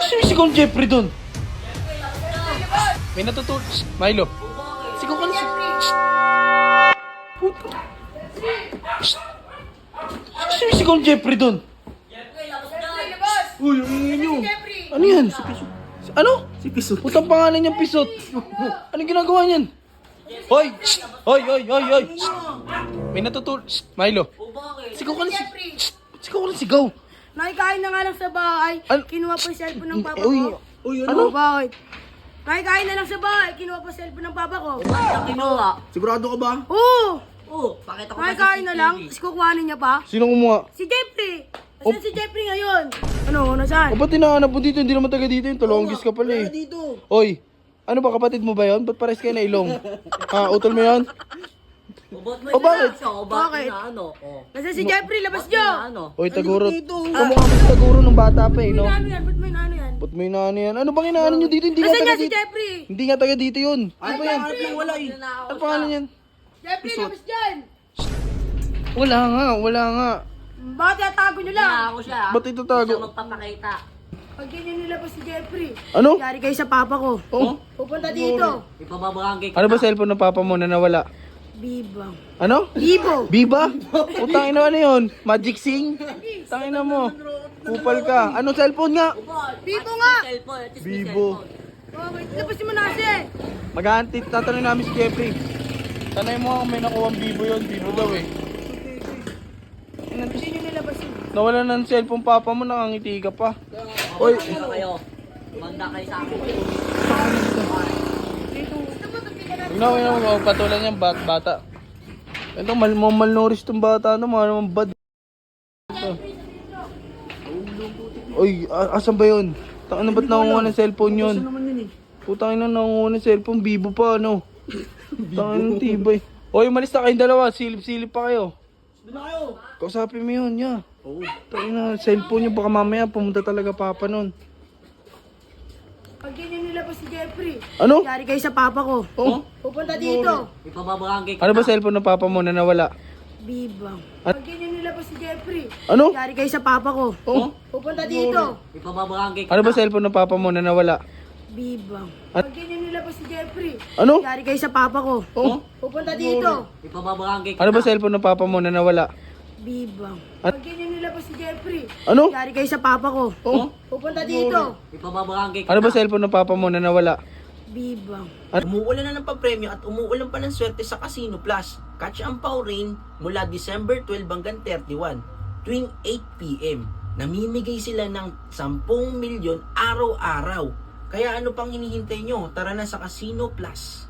Sumisigaw ni Jeffrey doon. May natutulog. Milo. Sigaw ka na. Sumisigaw ni Jeffrey doon. Uy, ang ingay nyo. Ano yan? Si Pisot. Ano? Si Pisot. Putang pangalan niyang Pisot. Anong ginagawa niyan? Hoy! Hoy, hoy, hoy, hoy! May natutulog. Milo. Sigaw ka na. Sigaw ka na, sigaw. Nakikain na nga lang sa bahay. Kinuha pa yung cellphone ng papa ko. Uy, Ano? Bakit? Nakikain na lang sa bahay. Kinuha pa yung cellphone ng papa ko. Kinuha. Sigurado ka ba? Oo! Oo, pakita ko pa Nakikain na lang. Tapos kukuhanin niya pa. Sino kumuha? Si Jeffrey! Nasaan si Jeffrey ngayon? Ano? Nasaan? O ba't tinahanap mo dito? Hindi naman taga dito yun. Tolonggis ka pala eh. dito. Oy, ano ba kapatid mo ba yun? Ba't pares kayo na ilong? Ha, utol mo yun? O bakit? Bakit? Na ano? O. Nasaan si Jeffrey? Labas niyo! Na ano? Oy, taguro. Kamukha mo si taguro nung bata pa eh, no? Ano yan? Ba't may ano yan? Ba't may inaano yan? Ano bang inaano nyo dito? Hindi nga Nasaan taga nga si dito. Jeffrey? Hindi nga taga dito yun. Ano ba yan? Wala eh. Ano pangalan yan? Jeffrey, labas dyan! Wala nga, wala nga. Bakit tatago niyo lang? Kaya ako siya. Ba't itatago? Siya magpapakita. Pag ganyan nilabas si Jeffrey. Ano? Yari kayo sa papa ko. Oh, Pupunta dito. Ipababarangay ano ba cellphone ng papa mo na nawala? Biba. Ano? Bibo! Biba? Utangin na ano yun? Magic Sing? Tangin na mo. Kupal ka. Ano cellphone nga? Bibo nga! Cellphone. At least may Bibo. cellphone. Okay, labasin mo na kasi. Mag-aantid, tatanungin namin si Jeffrey. Tanay mo kung may nakuha Bibo yun. Bibo daw eh. Hindi nyo nilabasin. Nawala na ng cellphone papa mo, nakangiti ka pa. Oy, Ano kayo? Manda kayo sa akin. tingnan mo, patulan yung bata. Ito, malnourished tong bata na, mga naman bad. Oy, asan ba yun? Ano ba't nakunguha ng cellphone yun? Putangin na nakunguha ng cellphone, Bibo pa, ano? Tangin ng tibay. Oy, umalis na kayong dalawa, silip-silip pa kayo. Kausapin mo yun, ya. Tangin na, cellphone nyo, baka mamaya pumunta talaga papa nun. Pag ganyan nilabas si Jeffrey. Ano? Yari kayo sa papa ko. Oh, Pupunta dito. Ipababarangay ano ba cellphone ng papa mo na nawala? Biba. Pag ganyan nilabas si Jeffrey. Ano? Yari kayo sa papa ko. Oh, Pupunta dito. Ipababarangay ano ba cellphone ng papa mo na nawala? Biba. Pag ganyan nilabas si Jeffrey. Ano? Yari kayo sa papa ko. Oh, Pupunta dito. Ipababarangay ano ba cellphone ng papa mo na nawala? Biba. Pag ganyan nilabas si Jeffrey. Ano? Yari kayo sa papa ko. Oh, Pupunta dito. Ipababarangay ano ba cellphone ng papa mo na nawala? Biba. Umuulan na ng papremyo at umuulan pa ng swerte sa Casino Plus. Catch ang Pau Rain mula December 12 hanggang 31 tuwing 8 p.m. Namimigay sila ng 10 milyon araw-araw. Kaya ano pang hinihintay nyo? Tara na sa Casino Plus.